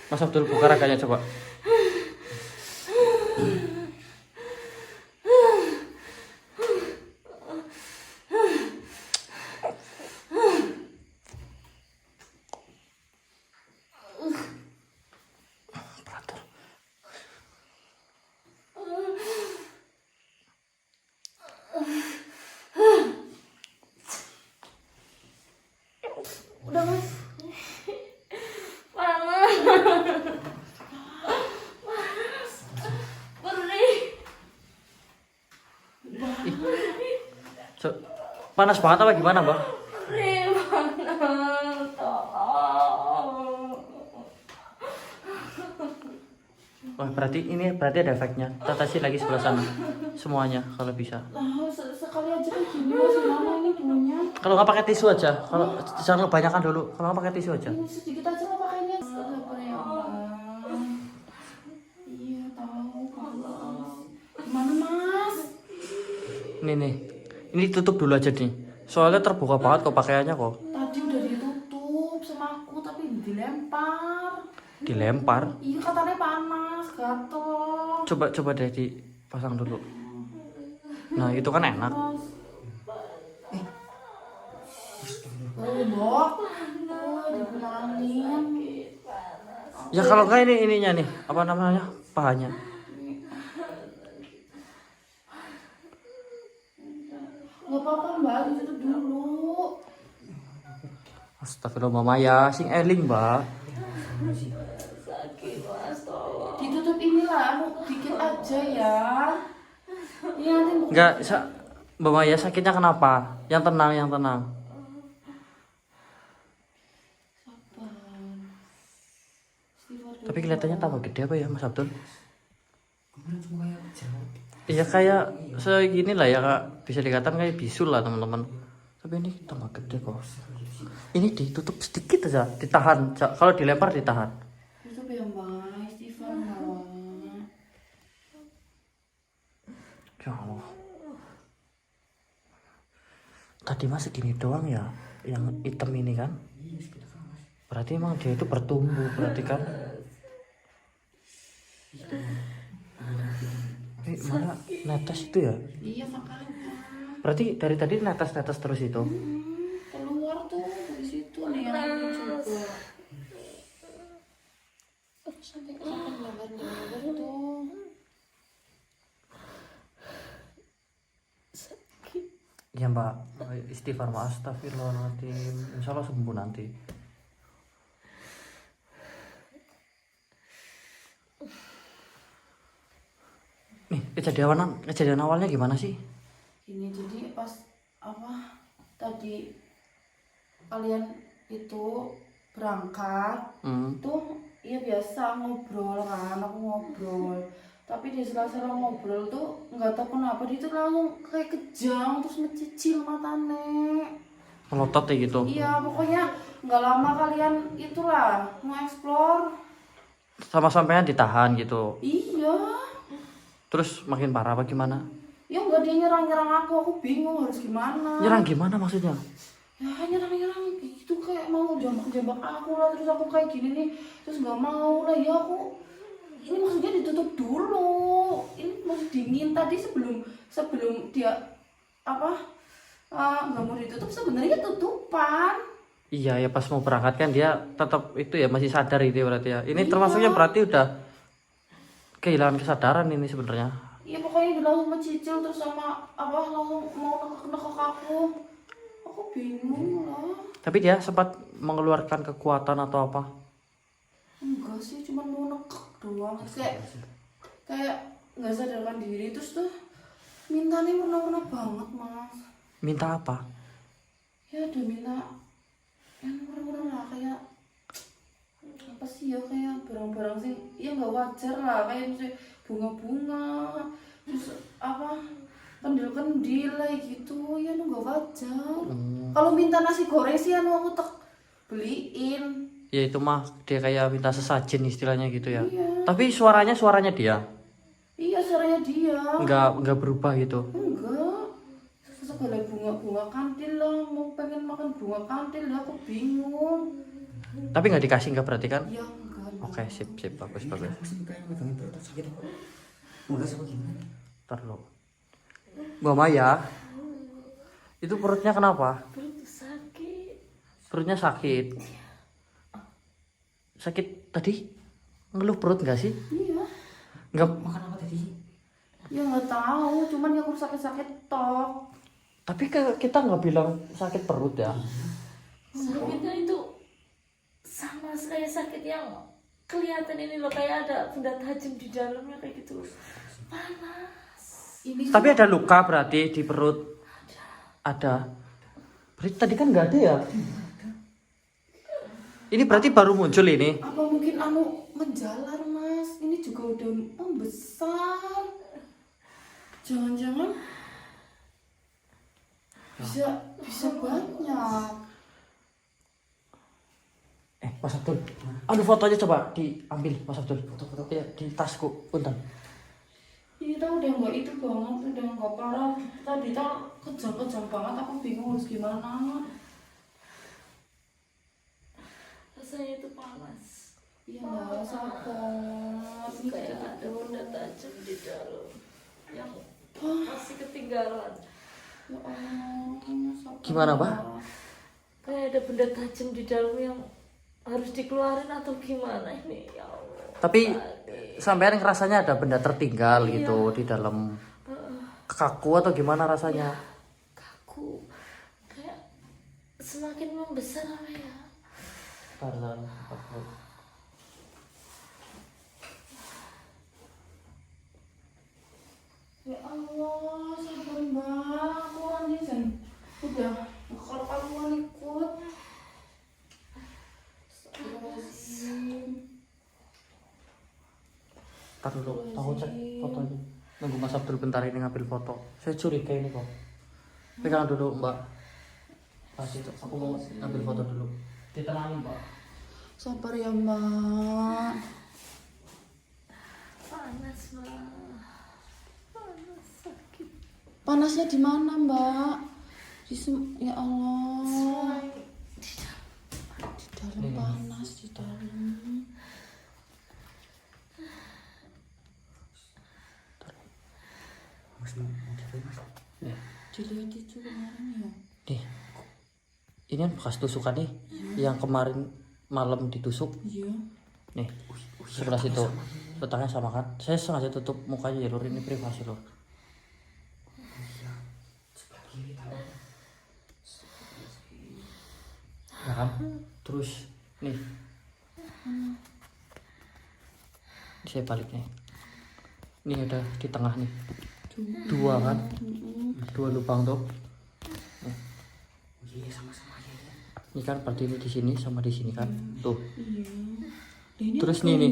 Mas Abdul buka raganya coba. Beratur. Udah mas. Panas. Perih. Panas banget apa gimana, Mbak? Perih panas. Tolong. Wah, berarti ada efeknya. Tetesin lagi sebelah sana. Semuanya kalau bisa. Sekali aja kayak gini masih lama ini punya. Kalau nggak pakai tisu aja. Kalau jangan kebanyakan dulu. Kalau nggak pakai tisu aja. Ini sedikit aja nggak pakainya. Sabar ya Allah. Iya tahu panas. Gimana mas? Nih. Ini tutup dulu aja nih. Soalnya terbuka banget kok pakaiannya kok. Tadi udah ditutup sama aku tapi dilempar. Dilempar. Iya katanya panas, gatel. Coba deh dipasang dulu. Nah, itu kan enak. Mbok. Dibilangin. Ya kalau nggak ininya nih, apa namanya? Pahanya. Nggak apa-apa mbak, ditutup dulu. Astagfirullah Mama ya, sing eling, Mbak. Sakit mas, tolong. Ditutup inilah, dikit aja ya. Iya nanti Enggak, Mbak Maya sakitnya kenapa? Yang tenang. sabar. Istighfar Tapi dulu. kelihatannya tambah gede apa ya, Mas Abdul? Iya kayak segini lah ya, Kak. Bisa dikatakan kayak bisul lah, teman-teman. Tapi ini tambah gede kok. Ini ditutup sedikit aja, ditahan. Kalau dilempar ditahan. Ditutup ya mbak, istighfar mbak. Ya Allah. Tadi mas segini doang ya, yang hitam ini kan? Berarti emang dia itu bertumbuh, berarti kan? Ini mana netes itu ya? Iya makanya. Berarti dari tadi netes terus itu. Keluar tuh dari situ nih yang aku coba. Sampai gambar tuh. Ya Mbak, istighfar maaf, astagfirullahaladzim. Insya Allah sembuh nanti. Nih, kejadian awalnya gimana sih? Gini jadi pas apa tadi kalian itu berangkat tuh ya biasa ngobrol kan, aku ngobrol tapi di sela-sela ngobrol tuh nggak tahu kenapa dia tuh langsung kayak kejang terus mencicil matanya. Melotot ya gitu. Iya pokoknya nggak lama kalian itulah mau explore. Sama sampean ditahan gitu. Iya Terus makin parah apa gimana? ya nggak dia nyerang aku bingung harus gimana. Nyerang gimana maksudnya? Ya nyerang gitu kayak mau jambak aku lah terus aku kayak gini nih terus nggak mau lah ya aku ini maksudnya ditutup dulu ini masih dingin tadi sebelum dia apa nggak mau ditutup sebenarnya tutupan. Iya ya pas mau berangkat kan dia tetap itu ya masih sadar itu ya berarti ya. Ini termasuknya berarti udah kehilangan kesadaran ini sebenarnya. Iya pokoknya dia langsung mencicil terus sama apa langsung mau nekuk aku bingung lah. Tapi dia sempat mengeluarkan kekuatan atau apa? Enggak sih cuma mau nekuk doang kayak nggak sadarkan diri terus tuh mintanya mena banget mas. Minta apa? Ya udah minta yang murah-murah lah kayak apa sih ya kayak barang-barang sih ya nggak wajar lah kayak misalnya bunga-bunga terus apa kendil-kendil kayak gitu ya nu nggak wajar. Kalau minta nasi goreng sih anu aku tak beliin. Ya itu mah dia kayak minta sesajen istilahnya gitu ya. Iya. Tapi suaranya dia. Iya suaranya dia. Enggak berubah gitu. Enggak. Segala bunga-bunga kantil lah mau pengen makan bunga kantil lah aku bingung. Tapi nggak dikasih nggak berarti kan? Ya enggak Oke, sip, bagus. Ntar lo. Mbak Maya, itu perutnya kenapa? Perut sakit. Perutnya sakit. Sakit tadi? Ngeluh perut nggak sih? Iya. Nggak. Makan apa tadi? Ya nggak tahu, cuman yang kurus sakit-sakit tok. Tapi kita nggak bilang sakit perut ya. Sakitnya itu sama kayak sakit yang kelihatan ini loh, kayak ada benda tajam di dalamnya kayak gitu. Panas. Ini Tapi ada luka berarti di perut. Ada. Berarti tadi kan nggak ada ya? Ini berarti baru muncul ini. apa mungkin menjalar mas? Ini juga udah membesar. Jangan-jangan bisa banyak. Mas Abdul. Anu fotonya coba diambil Mas Abdul. Foto-foto ya di tasku, punten. Ini tuh udah nggak itu banget, udah nggak parah. Tadi tuh kejang-kejang banget, aku bingung harus gimana. Rasanya itu panas. Iya nggak sabar. Ini Kayak ada benda tajam di dalam yang masih ketinggalan. Ya Allah, sabar. Gimana, Pak? Kayak ada benda tajam di dalam yang harus dikeluarin atau gimana ini, ya Allah. Tapi sampean rasanya ada benda tertinggal gitu di dalam kaku atau gimana rasanya? Kaku, kayak semakin membesar apa ya. Ya Allah, sabar mbak. Aku orang ini Jan. Udah, kalau kamu ikut. Astagfirullahaladzim. Ntar dulu, aku cek fotonya. Nunggu Mas Abdul bentar ini ngambil foto. Saya curiga ini kok. Pegang dulu Mbak. Pas itu, aku mau ngambil foto dulu. Ditenangin Mbak. Sabar ya mbak. Panas, Mbak. Panas, sakit. Panasnya di mana mbak? Ya Allah. Di dalam panas di dalam. Nih, Dilihat itu kemarin ya. nih. Ini kan bekas tusukan nih. Yang kemarin malam ditusuk. Iya. Nih, sebelah situ. Letaknya sama kan? Saya sengaja tutup mukanya ya Lur, ini privasi Lur. Ya kan? Terus nih. Saya balik nih. Ini ada di tengah nih. Dua kan? Dua lubang tuh. Ini kan berarti ini di sini sama di sini kan? Tuh. Iya. Ini Terus apa nih. ini?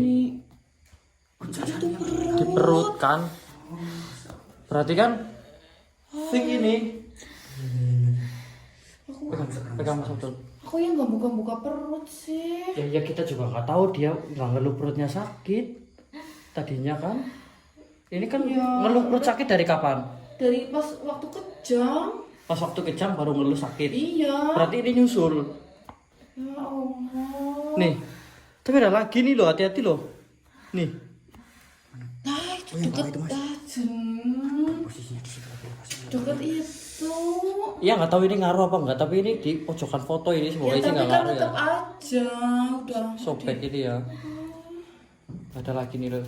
Di perut kan? Berarti kan segini. Pegang Mas Abdul. Aku yang nggak buka-buka perut sih. Ya kita juga nggak tahu dia nggak ngeluh perutnya sakit tadinya kan. Ini kan ngeluh perut sakit dari kapan? Dari pas waktu kejang. Pas waktu kejang baru ngeluh sakit. Iya. Berarti ini nyusul. Ya Allah. Nih. Tapi ada lagi nih loh, hati-hati loh. Nih. Nah itu deket tajam. Posisinya di situ lagi. Deket itu. Iya nggak tahu ini ngaruh apa enggak, tapi ini di pojokan foto ini semoga Ya sih tapi nggak kan ngaruh ya. tetap aja. Udah. Sobek ini ya. Ada lagi nih loh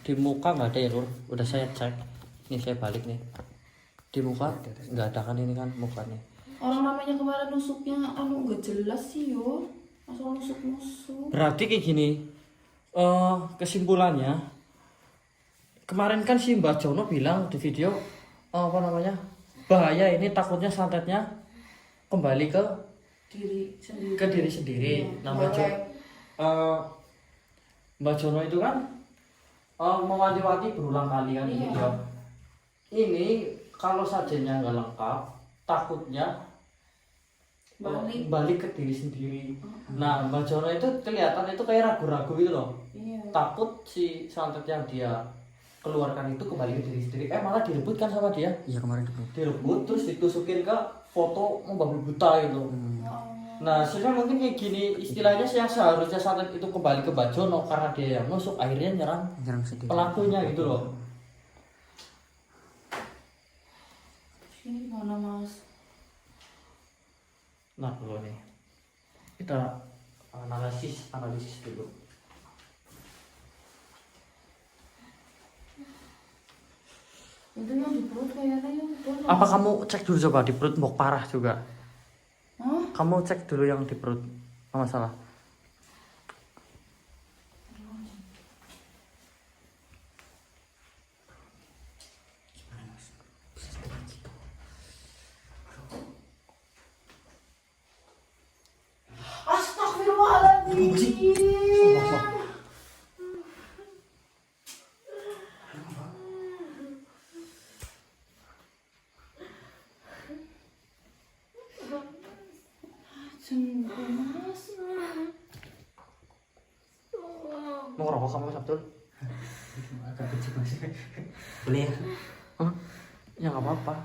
di muka nggak ada ya Lur. Udah saya cek. Ini saya balik nih. Di muka nggak ada kan ini kan mukanya. Orang namanya kemarin nusuknya nggak jelas sih yo. Asal nusuk-nusuk. Berarti kayak gini. Kesimpulannya kemarin kan si Mbak Jono bilang di video apa namanya? Bahaya ini takutnya santetnya kembali ke Diri sendiri. ke diri sendiri. Nah, Mbak Jono itu kan mewanti-wanti berulang kali kan di video. Ini kalau sajanya nggak lengkap, takutnya balik ke diri sendiri. Nah, Mbak Jono itu kelihatan itu kayak ragu-ragu gitu loh. Iya. Takut si santet yang dia keluarkan itu kembali ke diri sendiri. Malah direbut kan sama dia. Iya kemarin itu. Direbut terus ditusukin ke foto membabi buta gitu. Ya Allah. Nah, sebenarnya mungkin kayak gini istilahnya yang seharusnya saat itu kembali ke Mbak Jono karena dia yang nusuk akhirnya nyerang sendiri. pelakunya gitu loh. Ini gimana Mas? Nah, dulu nih kita analisis dulu. Itu yang di perut kayaknya yang itu. Apa kamu cek dulu coba di perut mbok parah juga? Hah? Kamu cek dulu yang di perut, apa masalah? Astagfirullahaladzim. Jengku Mas. Mau ngerokok kamu Sabtul? Agak kecil Mas. Boleh ya? Hah? Ya nggak apa-apa.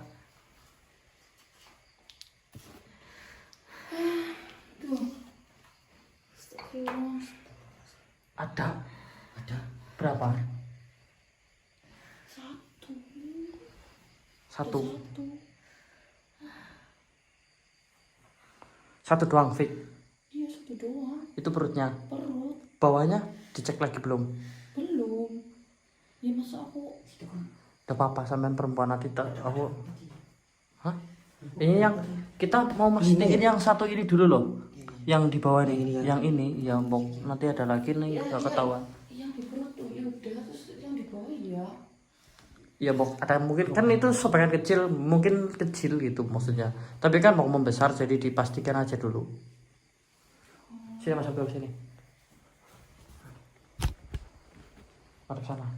Tuh. Astagfirullah. Ada Ada. berapa? Satu. Satu. Satu. Satu doang, Fik. Iya satu doang. Itu perutnya. Perut Bawahnya dicek lagi belum? belum. Ya masa aku Udah apa-apa sampean perempuan nanti aku. Hah? Ini yang kita mau mastiin yang satu ini dulu loh. Yang di bawah nih, yang ini, ya mbok nanti ada lagi nih gak ketahuan. yang di perut tuh ya udah, terus yang di bawah ya. Ya mbok ada mungkin kan itu sebagian kecil, mungkin kecil gitu maksudnya. Tapi kan mau membesar jadi dipastikan aja dulu. Sini Mas Abdul sini. Madep sana.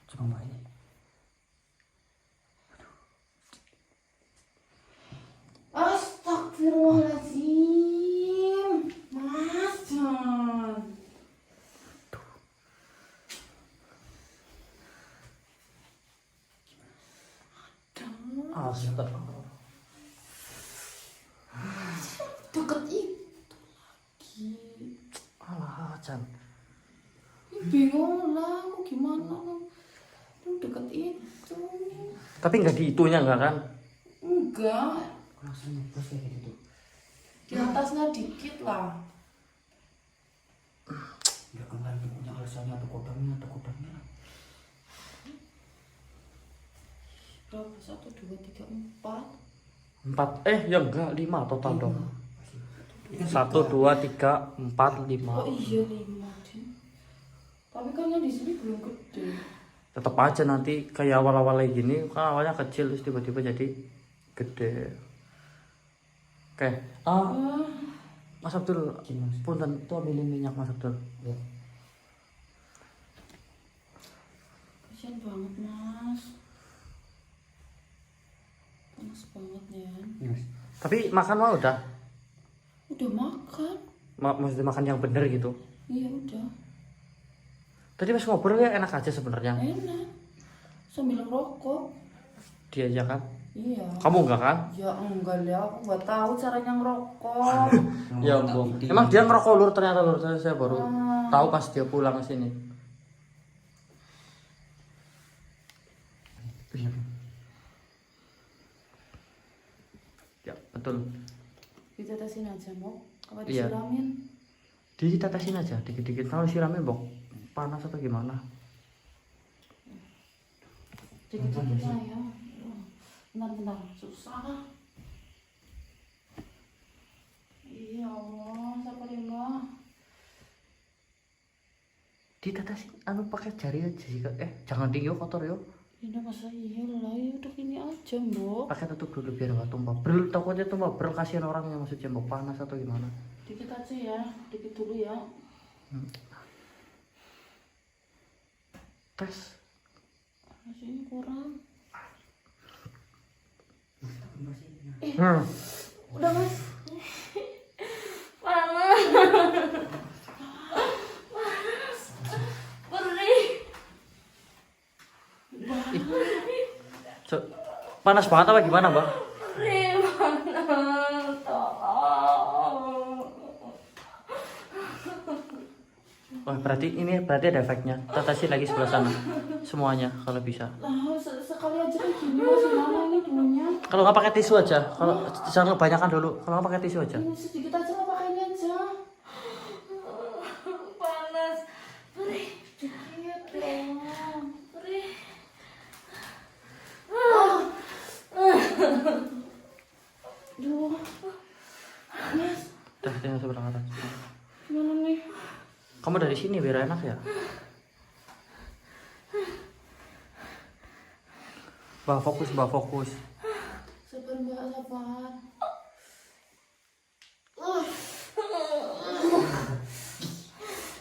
Coba Mbak ini. Astagfirullahaladzim. Mas John. Astagfirullah. Deket itu lagi. Alah, Jan. Bingung lah, aku gimana lu deket itu. Tapi nggak di itunya enggak kan? Enggak, Langsung ngebos kayak gitu. di atasnya dikit lah. Ya kemarin punya alasannya atau kodamnya. Berapa? 1, 2, 3, 4. 4 ya enggak 5 total dong. Ini kan 1 2 3 4 5. Oh iya 5 Din. Tapi kan yang di sini belum gede. Tetap aja nanti kayak awal-awal kayak gini kan awalnya kecil terus tiba-tiba jadi gede. Oke. Mas Abdul, punten itu ambilin minyak Mas Abdul. Ya. Kasian banget Mas. Panas banget ya. Mas. Tapi makan mah udah. Udah makan. Maksudnya makan yang bener gitu. Iya udah. Tadi pas ngobrol ya enak aja sebenarnya. Enak. Sambil ngerokok. Diajak kan? Iya. Kamu enggak kan? Ya enggak lah, aku nggak tahu caranya ngerokok. Ya ampun. Emang dia ngerokok lur ternyata lur saya baru tahu pas dia pulang ke sini. Ya betul. Ditetesin aja mau. Apa Iya. disiramin? Ditetesin aja dikit-dikit. Kalau siramin bok panas atau gimana? Dikit-dikit lah ya. Bentar, susah. Iya Allah, siapa lima? Ditetesin anu pakai jari aja sih. Jangan tinggi kotor yo. Ini masa iya lah, ya udah gini aja mbok. Pakai tutup dulu biar nggak tumpah. Bril takutnya tumpah. Bril kasihan orangnya maksudnya mbok panas atau gimana? Dikit aja ya, dikit dulu ya. Tes. Masih kurang. Udah Mas. Panas. Perih. Panas banget apa gimana mbak? Perih panas. Tolong. berarti ada efeknya. Tatasin lagi sebelah sana. Semuanya kalau bisa. Lah, sekali aja kayak gini masih mana ini dulunya. Kalau nggak pakai tisu aja. Kalau jangan kebanyakan dulu. Kalau nggak pakai tisu aja. Ini sedikit aja nggak pakai ini aja. Panas. Perih. Dikit dong. Perih. Duh. Mas, Dah, tinggal sebelah kanan. gimana nih? Kamu dari sini biar enak ya. Mbak fokus, Mbak fokus. Sabar Mbak, sabar.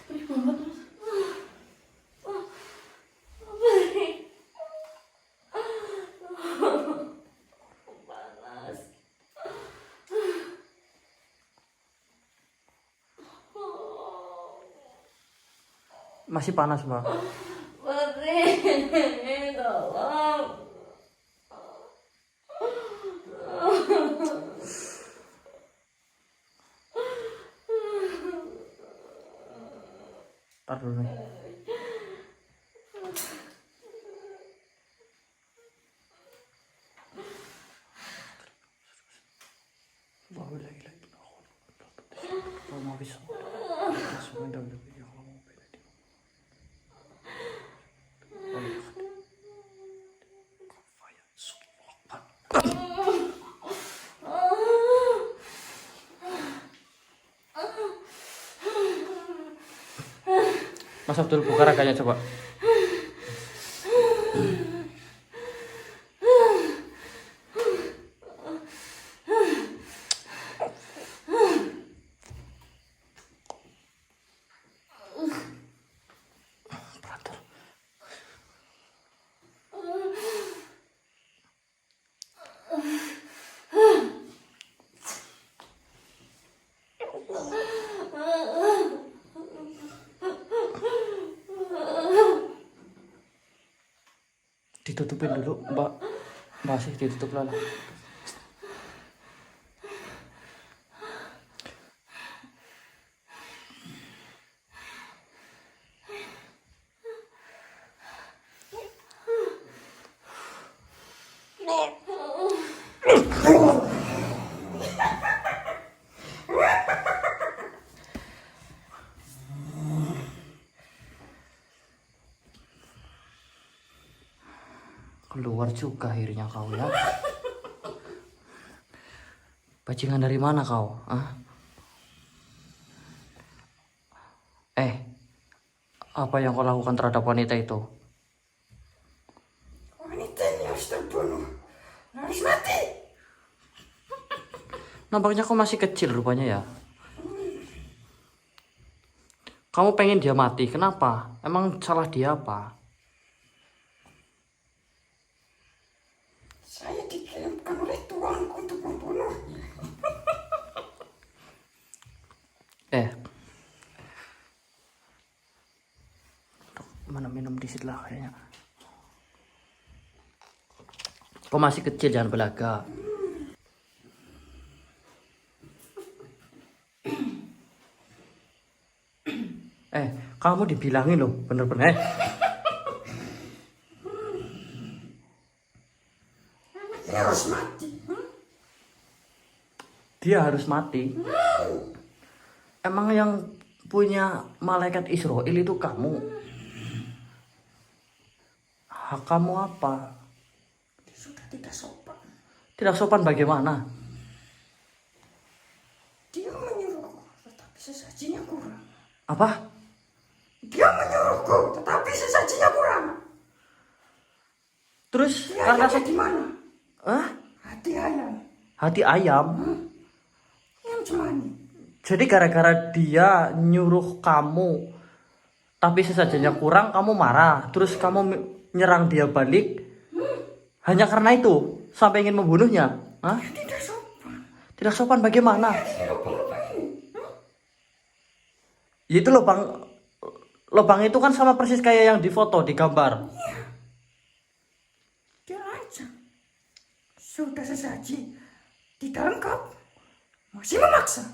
Perih banget Mas. Perih. Panas. Masih panas, Mbak. Perih. Tolong. Ntar dulu nih. Mas Abdul buka raganya coba. Beratur. Ditutupin dulu, Mbak. Masih ditutup lah. Keluar juga akhirnya kau ya. Bajingan dari mana kau? Ah? Apa yang kau lakukan terhadap wanita itu? Wanita ini harus terbunuh. Harus mati. Nampaknya kau masih kecil rupanya ya. Kamu pengen dia mati, kenapa? Emang salah dia apa? Saya dikirimkan oleh tuanku untuk membunuhnya. Mana minum di situ lah kayaknya. Kau masih kecil, jangan belaga. Kamu dibilangin loh, bener-bener. Dia harus mati. Dia harus mati. Emang yang punya malaikat Israel itu kamu? Hak kamu apa? Dia sudah tidak sopan. Tidak sopan bagaimana? Dia menyuruhku, tetapi sesajinya kurang. Apa? Dia menyuruhku, tetapi sesajinya kurang. Terus Dia karena ada di mana? Hah? Hati ayam. Hati ayam. Yang cemani. Jadi gara-gara dia nyuruh kamu, tapi sesajinya kurang, kamu marah. Terus kamu nyerang dia balik. Hanya karena itu sampai ingin membunuhnya. Hah? Tidak sopan. Tidak sopan bagaimana? Dia lupa-lupa ini. Itu lubang itu kan sama persis kayak yang di foto, di gambar. Dia lancang. Sudah sesaji di dalam cup. Masih memaksa.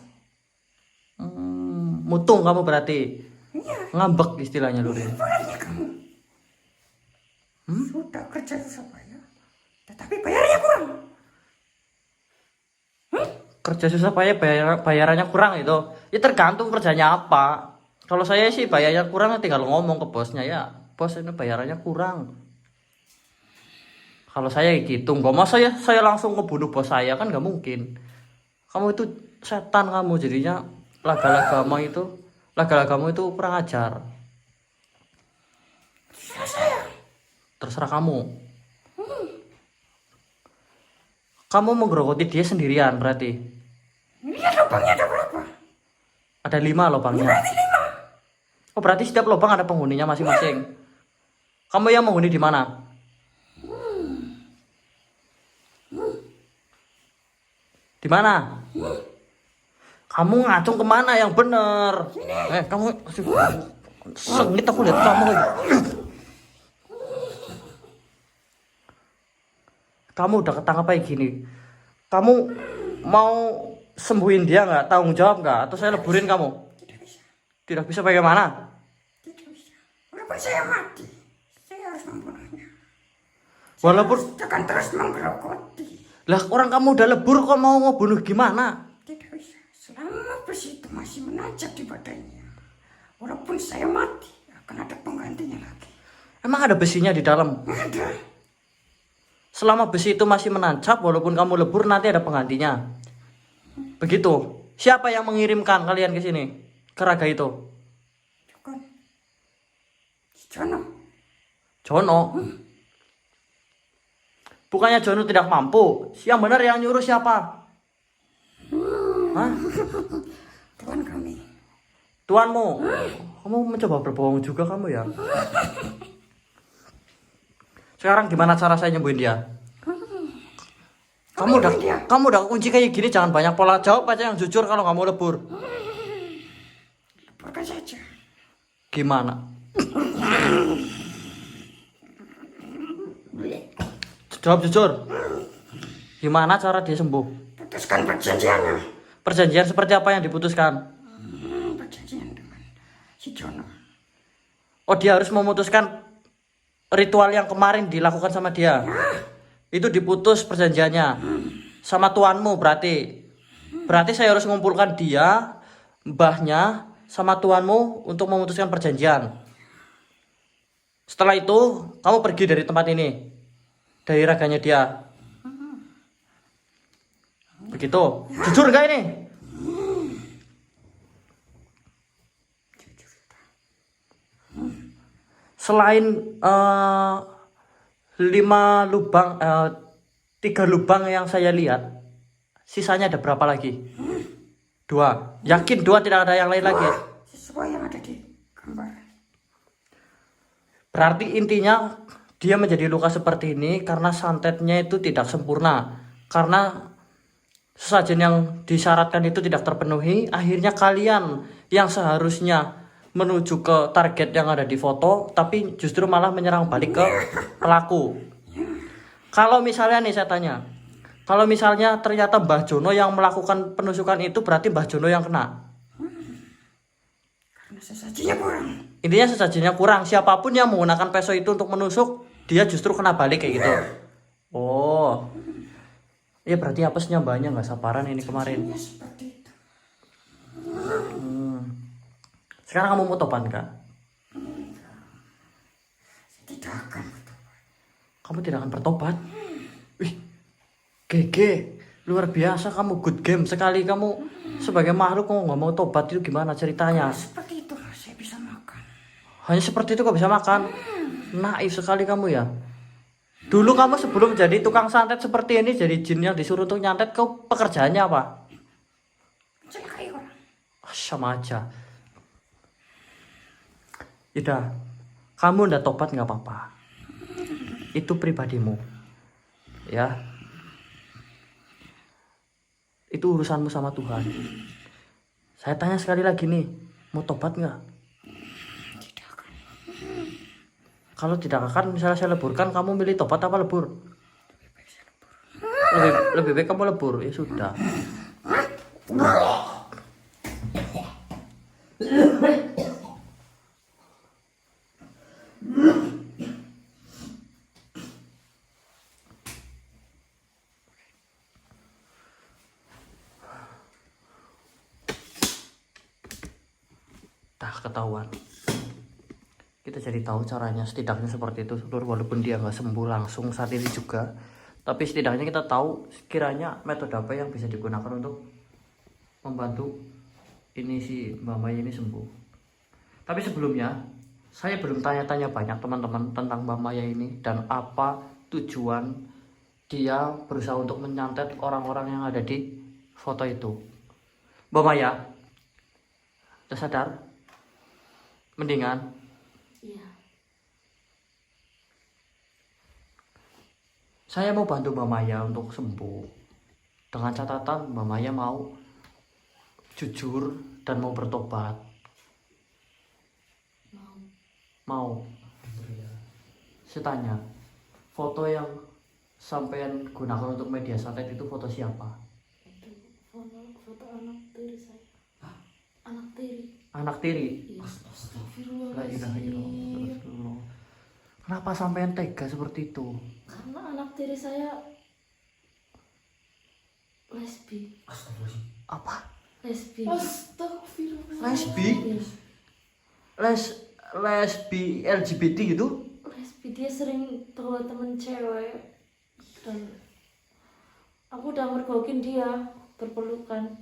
Mutung kamu berarti. Iya, Ngambek istilahnya lu ini. berani kamu. Sudah kerja susah payah, tetapi bayarnya kurang. Kerja susah payah bayarannya kurang itu. Ya tergantung kerjanya apa. Kalau saya sih bayarnya kurang tinggal ngomong ke bosnya, ya bos ini bayarannya kurang. Kalau saya gitu, nggak mau saya langsung ngebunuh bos saya, kan nggak mungkin. Kamu itu setan kamu, jadinya laga-lagamu itu kurang ajar. Terserah kamu. Kamu menggerogoti dia sendirian berarti. Lihat lubangnya ada berapa? Ada 5 lubangnya. Berarti 5. Oh berarti setiap lubang ada penghuninya masing-masing. Kamu yang menghuni di mana? Di mana? Kamu ngacung kemana yang bener? Kamu sengit aku lihat kamu. Kamu udah ketangkap kayak gini. Kamu mau sembuhin dia nggak? Tanggung jawab nggak? Atau saya leburin kamu? Tidak bisa bagaimana? Tidak bisa. Walaupun saya mati, saya harus membunuhnya. Walaupun Akan terus menggerogoti. lah orang kamu udah lebur kok mau ngebunuh gimana? Tidak bisa. Selama besi itu masih menancap di badannya, walaupun saya mati, akan ada penggantinya lagi. Emang ada besinya di dalam? Ada. Selama besi itu masih menancap, walaupun kamu lebur nanti ada penggantinya. Begitu. Siapa yang mengirimkan kalian ke sini? Ke raga itu? Bukan. Si Jono. Jono. Bukannya Jono tidak mampu. Yang benar yang nyuruh siapa? Hah? Tuhan kami. Tuanmu. Kamu mencoba berbohong juga kamu ya? Sekarang gimana cara saya nyembuhin dia? Kamu udah kunci kayak gini, jangan banyak pola jawab aja yang jujur kalau kamu lebur. Leburkan saja. Gimana? Jawab jujur. Gimana cara dia sembuh? Putuskan perjanjiannya. Perjanjian seperti apa yang diputuskan? Perjanjian dengan si Jono. Oh, dia harus memutuskan ritual yang kemarin dilakukan sama dia. Itu diputus perjanjiannya. Sama tuanmu berarti. Berarti saya harus mengumpulkan dia, mbahnya, sama tuanmu untuk memutuskan perjanjian. Setelah itu, kamu pergi dari tempat ini. Dari raganya dia. Begitu. Jujur gak ini? Selain 3 lubang yang saya lihat, sisanya ada berapa lagi? 2. Yakin 2 tidak ada yang lain lagi? Sesuai yang ada di gambar. Berarti intinya dia menjadi luka seperti ini karena santetnya itu tidak sempurna. Karena sesajen yang disyaratkan itu tidak terpenuhi, akhirnya kalian yang seharusnya menuju ke target yang ada di foto, tapi justru malah menyerang balik ke pelaku. Kalau misalnya nih saya tanya, kalau misalnya ternyata Mbah Jono yang melakukan penusukan itu, berarti Mbah Jono yang kena. Karena sesajinya kurang. Intinya sesajinya kurang. Siapapun yang menggunakan peso itu untuk menusuk, dia justru kena balik kayak gitu. Oh, ya berarti apesnya mbaknya nggak sabaran ini kemarin. Seperti itu. Sekarang kamu mau topan kak? Tidak akan. Kamu tidak akan bertobat? Wih, GG, luar biasa kamu, good game sekali kamu. Sebagai makhluk kamu nggak mau tobat itu gimana ceritanya? Seperti itulah saya bisa makan. Hanya seperti itu kok bisa makan? Naif sekali kamu ya. Dulu kamu sebelum jadi tukang santet seperti ini, jadi jin yang disuruh untuk nyantet, kau pekerjaannya apa? Celakai orang. Sama aja. Ida, kamu ndak tobat nggak apa-apa. Itu pribadimu, ya. Itu urusanmu sama Tuhan. Saya tanya sekali lagi nih, mau tobat nggak? Kalau tidak akan, misalnya saya leburkan, kamu milih tobat apa lebur? Lebih baik kamu lebur, ya sudah. Dah ketahuan. Kita jadi tahu caranya setidaknya seperti itu Lur, walaupun dia nggak sembuh langsung saat ini juga, tapi setidaknya kita tahu sekiranya metode apa yang bisa digunakan untuk membantu ini si Mbak Maya ini sembuh. Tapi sebelumnya saya belum tanya-tanya banyak teman-teman tentang Mbak Maya ini dan apa tujuan dia berusaha untuk menyantet orang-orang yang ada di foto itu. Mbak Maya, udah sadar? Mendingan Iya. saya mau bantu Mbak Maya untuk sembuh dengan catatan Mbak Maya mau jujur dan mau bertobat. Mau. Saya tanya, foto yang sampean gunakan untuk media santet itu foto siapa? Itu foto anak tiri saya. Anak tiri. Anak tiri. Iya. La ilaha illallah. Kenapa sampean tega seperti itu? Karena anak tiri saya lesbi. Apa? Lesbi. Astagfirullah. Lesbi? Iya. Lesbi LGBT gitu? Lesbi, dia sering bawa temen cewek dan aku udah mergokin dia berpelukan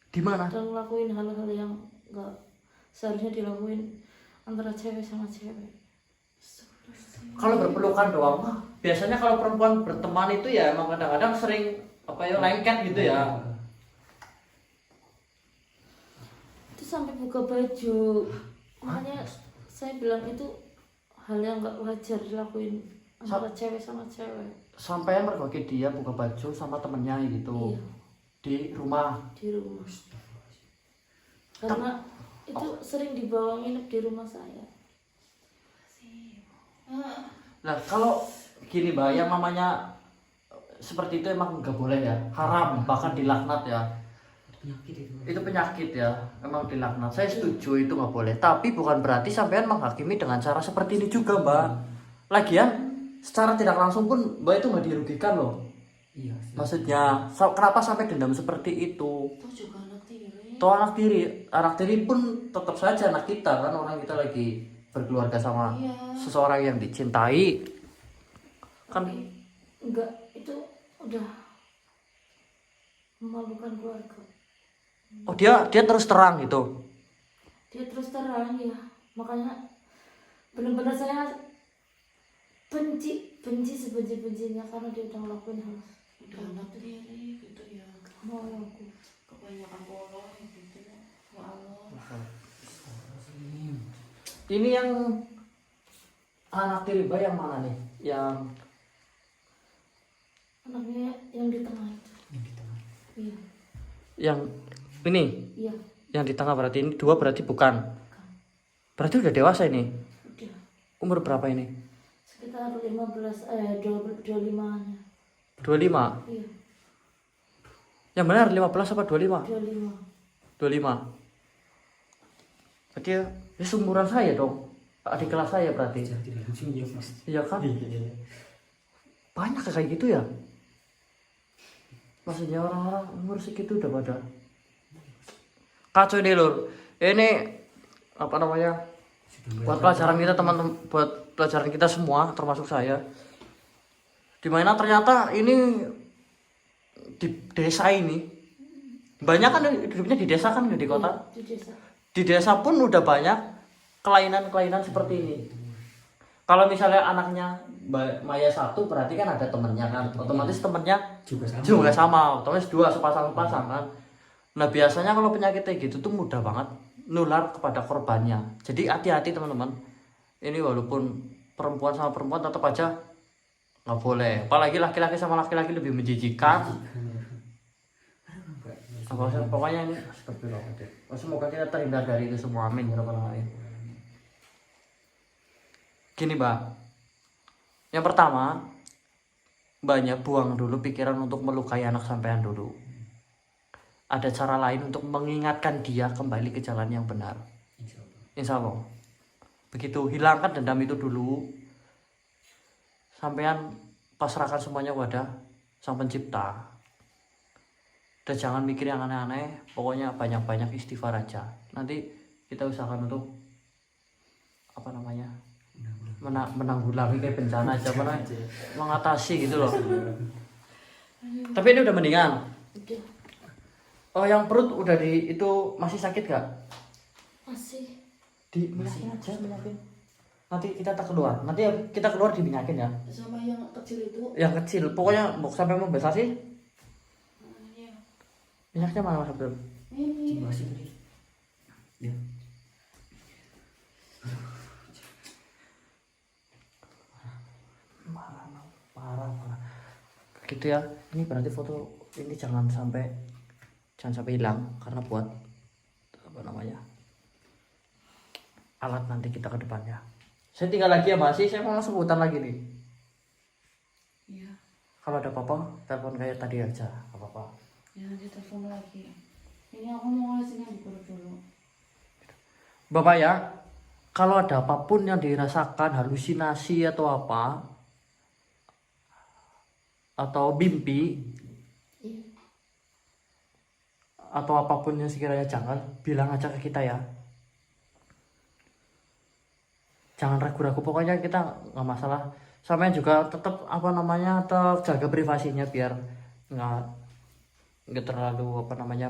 Di mana? dan ngelakuin hal-hal yang nggak seharusnya dilakuin antara cewek sama cewek. Kalau berpelukan doang mah biasanya kalau perempuan berteman itu ya emang kadang-kadang sering apa ya lengket gitu ya. Itu sampai buka baju, makanya saya bilang itu hal yang nggak wajar dilakuin antara cewek sama cewek. Sampai mergoki dia buka baju sama temennya gitu. Iya, Di rumah. di rumah. Karena itu sering dibawa nginep di rumah saya. Nah kalau gini Mbak, yang namanya seperti itu emang nggak boleh ya, haram, bahkan dilaknat ya. Itu penyakit ya, emang dilaknat. Saya setuju itu nggak boleh, tapi bukan berarti sampean menghakimi dengan cara seperti ini juga Mbak. Lagian secara tidak langsung pun Mbak itu nggak dirugikan loh. Iya. Maksudnya kenapa sampai dendam seperti itu? Itu juga anak tiri. Toh anak tiri pun tetap saja anak kita kan, orang kita lagi berkeluarga sama Iya. seseorang yang dicintai kan. Enggak, itu udah memalukan keluarga. Oh dia terus terang gitu. Dia terus terang ya, makanya benar-benar saya benci sebenci-bencinya karena dia udah ngelakuin hal Udah anak tiri gitu ya. mau aku. Kebanyakan bolos gitu ya. Ya Allah. Ini yang anak tiri Mbak yang mana nih? Yang Anaknya yang di tengah itu. Iya, yang ini, iya, yang di tengah berarti ini dua berarti bukan. Berarti udah dewasa ini. udah Umur berapa ini? sekitar 25-nya. 25. Iya, Yang benar 15 apa 25? 25. 25. Berarti ya seumuran saya dong. Adik kelas saya berarti. Tidak langsung ya mas. Iya kan? Iya. Banyak kayak gitu ya. Maksudnya orang-orang umur segitu udah pada kacau deh lur. Ini apa namanya? Buat pelajaran kita teman-teman, buat pelajaran kita semua termasuk saya. Dimana ternyata ini di desa ini banyak kan hidupnya di desa kan, nggak di kota. Di desa. Di desa pun udah banyak kelainan-kelainan seperti ini. Kalau misalnya anaknya Mbak Maya satu berarti kan ada temennya kan, otomatis temennya juga sama, otomatis dua sepasang-sepasang kan. Nah biasanya kalau penyakit kayak gitu tuh mudah banget nular kepada korbannya. Jadi hati-hati teman-teman. Ini walaupun perempuan sama perempuan tetap aja nggak boleh. Apalagi laki-laki sama laki-laki lebih menjijikan. Pokoknya ini semoga kita terhindar dari itu semua, amin ya rabbal alamin. Gini Mbak, yang pertama Mbaknya buang dulu pikiran untuk melukai anak sampean dulu. Ada cara lain untuk mengingatkan dia kembali ke jalan yang benar. Insya Allah. Begitu, hilangkan dendam itu dulu. Sampean pasrahkan semuanya kepada Sang Pencipta. Dan jangan mikir yang aneh-aneh, pokoknya banyak-banyak istighfar aja. Nanti kita usahakan untuk apa namanya menanggulangi kayak bencana aja, mengatasi gitu loh. Tapi ini udah mendingan. Udah. Oh, yang perut udah itu masih sakit gak? Masih. Minyakin aja, minyakin. Nanti kita tak keluar. Nanti kita keluar diminyakin ya. Sama yang kecil itu. Yang kecil, pokoknya sampai mau besar sih. Iya. Minyaknya mana Mas Abdul? Ini. Masih tadi. Ya. Parah. Gitu ya. Ini berarti foto ini jangan sampai hilang karena buat apa namanya? Alat nanti kita ke depannya. Saya tinggal lagi ya masih, saya mau langsung hutan lagi nih. Iya. Kalau ada apa-apa, telepon kayak tadi aja, nggak apa-apa. Ya nanti telepon lagi. Ini aku mau ngasihnya di perut dulu. Bapak ya, kalau ada apapun yang dirasakan, halusinasi atau apa, atau mimpi, Iya. atau apapun yang sekiranya jangan, bilang aja ke kita ya. Jangan ragu-ragu, pokoknya kita nggak masalah. Sama juga tetap apa namanya, terjaga privasinya biar nggak terlalu apa namanya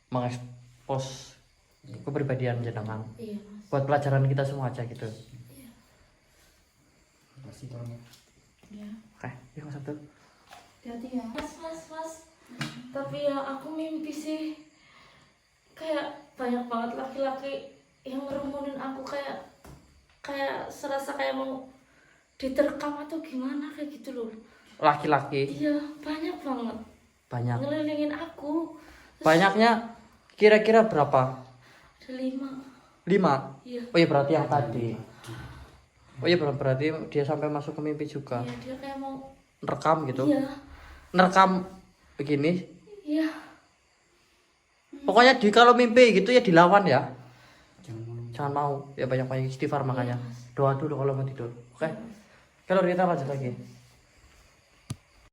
mengekspos kepribadian jenengan. Iya, Mas. Buat pelajaran kita semua aja gitu. Masih tolong. Ya. Oke, ya Mas Abdul. Hati-hati ya. Mas. Tapi ya aku mimpi sih kayak banyak banget laki-laki yang ngerumunin aku, kayak serasa kayak mau diterkam atau gimana kayak gitu loh. Laki-laki Iya, banyak banget banyak. ngelilingin aku. Banyaknya kira-kira berapa? Ada 5. 5. Iya. Oh iya, berarti yang tadi. Oh iya, berarti dia sampai masuk ke mimpi juga. Iya, dia kayak mau. Nerekam gitu. Iya. Nerekam begini. Iya. Pokoknya kalau mimpi gitu ya dilawan ya. Jangan mau. Jangan mau. Ya banyak-banyak istighfar makanya. Iya, Mas. Doa dulu kalau mau tidur. Oke. Kalau kita lanjut lagi.